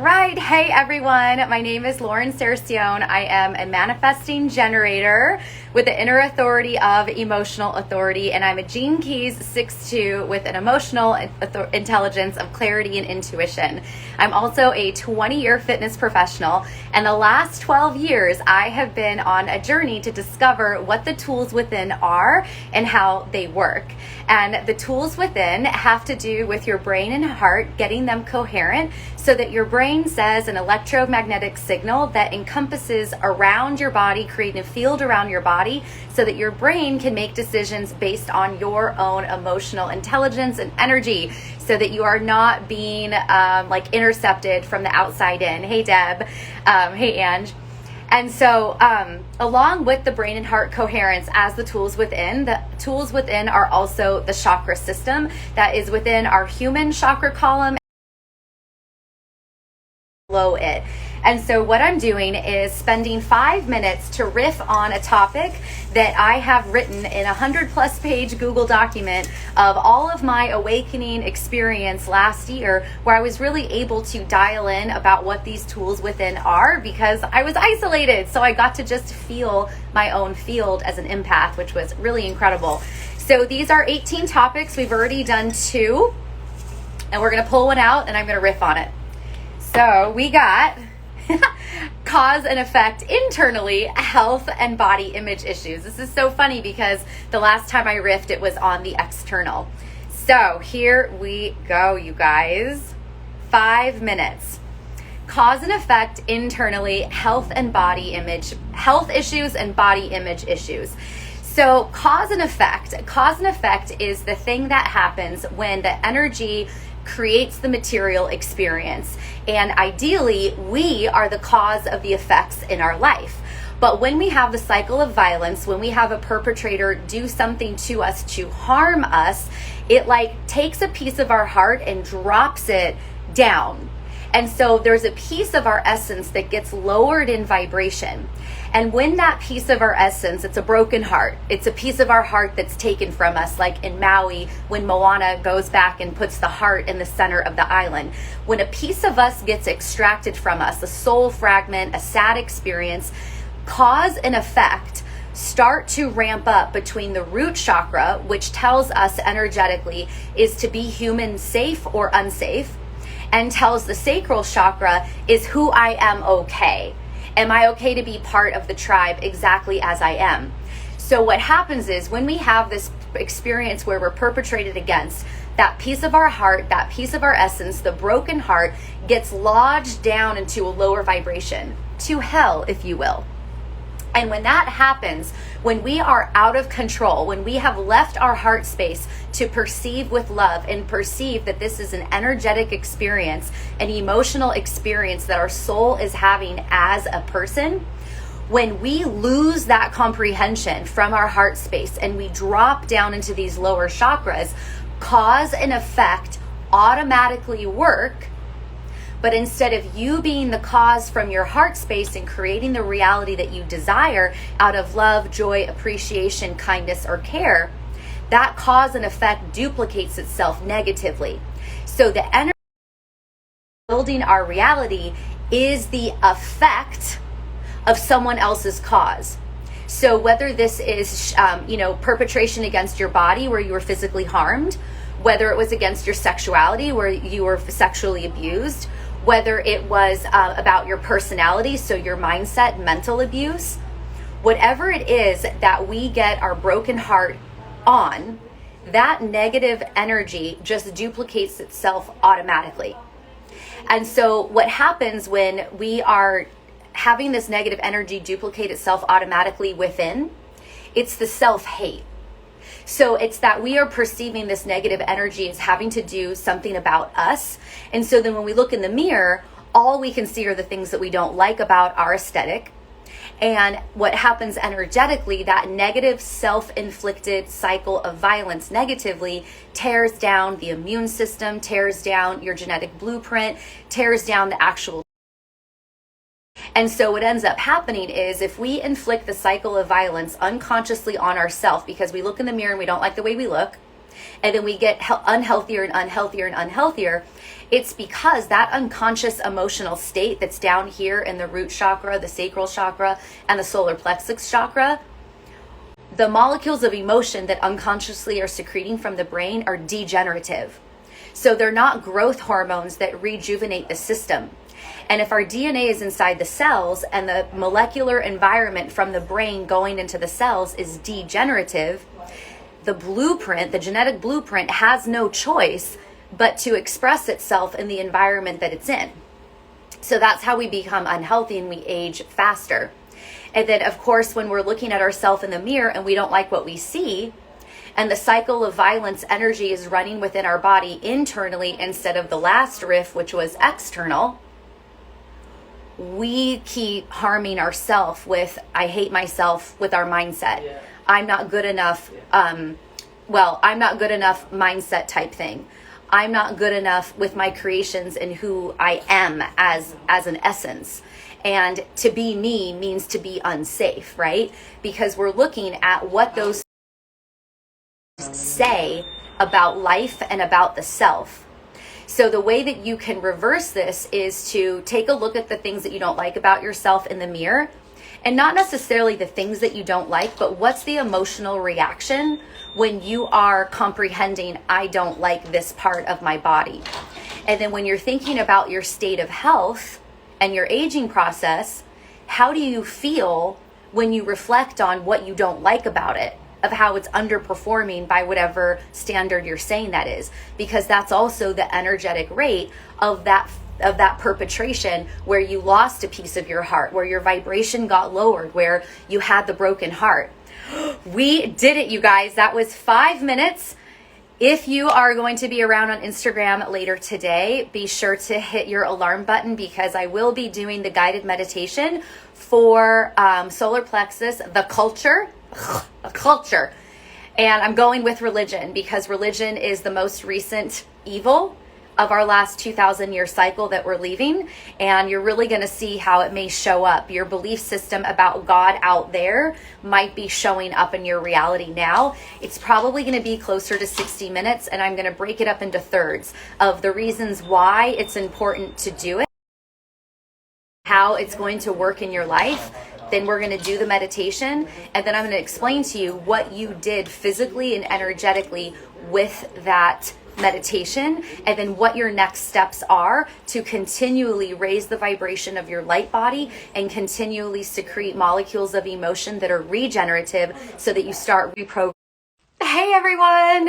Right. Hey everyone, my name is Lauren Sercione. I am a manifesting generator with the inner authority of emotional authority, and I'm a Gene Keys 6-2 with an emotional intelligence of clarity and intuition. I'm also a 20-year fitness professional, and the last 12 years I have been on a journey to discover what the tools within are and how they work. And the tools within have to do with your brain and heart, getting them coherent so that your brain sends an electromagnetic signal that encompasses around your body, creating a field around your body so that your brain can make decisions based on your own emotional intelligence and energy, so that you are not being intercepted from the outside in. Hey Deb, hey Ange. And so along with the brain and heart coherence as the tools within are also the chakra system that is within our human chakra column below it. And so what I'm doing is spending 5 minutes to riff on a topic that I have written in a 100+ page Google document of all of my awakening experience last year, where I was really able to dial in about what these tools within are, because I was isolated. So I got to just feel my own field as an empath, which was really incredible. So these are 18 topics. We've already done 2, and we're going to pull one out and I'm going to riff on it. So we got cause and effect internally, health and body image issues. This is so funny because the last time I riffed, it was on the external. So here we go, you guys. 5 minutes. Cause and effect internally, health issues and body image issues. So cause and effect is the thing that happens when the energy creates the material experience. And ideally, we are the cause of the effects in our life. But when we have the cycle of violence, when we have a perpetrator do something to us to harm us, it takes a piece of our heart and drops it down. And so there's a piece of our essence that gets lowered in vibration. And when that piece of our essence, it's a broken heart. It's a piece of our heart that's taken from us, like in Maui, when Moana goes back and puts the heart in the center of the island. When a piece of us gets extracted from us, a soul fragment, a sad experience, cause and effect start to ramp up between the root chakra, which tells us energetically is to be human safe or unsafe, and tells the sacral chakra is who I am okay. Am I okay to be part of the tribe exactly as I am? So what happens is when we have this experience where we're perpetrated against, that piece of our heart, that piece of our essence, the broken heart gets lodged down into a lower vibration, to hell, if you will. And when that happens, when we are out of control, when we have left our heart space to perceive with love and perceive that this is an energetic experience, an emotional experience that our soul is having as a person, when we lose that comprehension from our heart space and we drop down into these lower chakras, cause and effect automatically work. But instead of you being the cause from your heart space and creating the reality that you desire out of love, joy, appreciation, kindness, or care, that cause and effect duplicates itself negatively. So the energy building our reality is the effect of someone else's cause. So whether this is, perpetration against your body where you were physically harmed, whether it was against your sexuality where you were sexually abused, whether it was about your personality, so your mindset, mental abuse, whatever it is that we get our broken heart on, that negative energy just duplicates itself automatically. And so what happens when we are having this negative energy duplicate itself automatically within, it's the self-hate. So it's that we are perceiving this negative energy as having to do something about us. And so then when we look in the mirror, all we can see are the things that we don't like about our aesthetic. And what happens energetically, that negative self-inflicted cycle of violence negatively tears down the immune system, tears down your genetic blueprint, tears down the actual. And so what ends up happening is if we inflict the cycle of violence unconsciously on ourselves because we look in the mirror and we don't like the way we look, and then we get unhealthier and unhealthier and unhealthier, it's because that unconscious emotional state that's down here in the root chakra, the sacral chakra, and the solar plexus chakra, the molecules of emotion that unconsciously are secreting from the brain are degenerative. So they're not growth hormones that rejuvenate the system. And if our DNA is inside the cells and the molecular environment from the brain going into the cells is degenerative, the blueprint, the genetic blueprint, has no choice but to express itself in the environment that it's in. So that's how we become unhealthy and we age faster. And then, of course, when we're looking at ourselves in the mirror and we don't like what we see, and the cycle of violence energy is running within our body internally instead of the last riff, which was external, we keep harming ourselves with, I hate myself, with our mindset. Yeah. I'm not good enough. I'm not good enough mindset type thing. I'm not good enough with my creations and who I am as an essence. And to be me means to be unsafe, right? Because we're looking at what those say about life and about the self. So the way that you can reverse this is to take a look at the things that you don't like about yourself in the mirror, and not necessarily the things that you don't like, but what's the emotional reaction when you are comprehending, I don't like this part of my body. And then when you're thinking about your state of health and your aging process, how do you feel when you reflect on what you don't like about it, of how it's underperforming by whatever standard you're saying that is? Because that's also the energetic rate of that perpetration, where you lost a piece of your heart, where your vibration got lowered, where you had the broken heart. We did it, you guys. That was 5 minutes. If you are going to be around on Instagram later today, be sure to hit your alarm button, because I will be doing the guided meditation for solar plexus, the culture. And I'm going with religion, because religion is the most recent evil of our last 2,000 year cycle that we're leaving. And you're really going to see how it may show up. Your belief system about God out there might be showing up in your reality now. It's probably going to be closer to 60 minutes, and I'm going to break it up into thirds of the reasons why it's important to do it, how it's going to work in your life. Then we're going to do the meditation, and then I'm going to explain to you what you did physically and energetically with that meditation, and then what your next steps are to continually raise the vibration of your light body and continually secrete molecules of emotion that are regenerative, so that you start reprogramming. Hey everyone,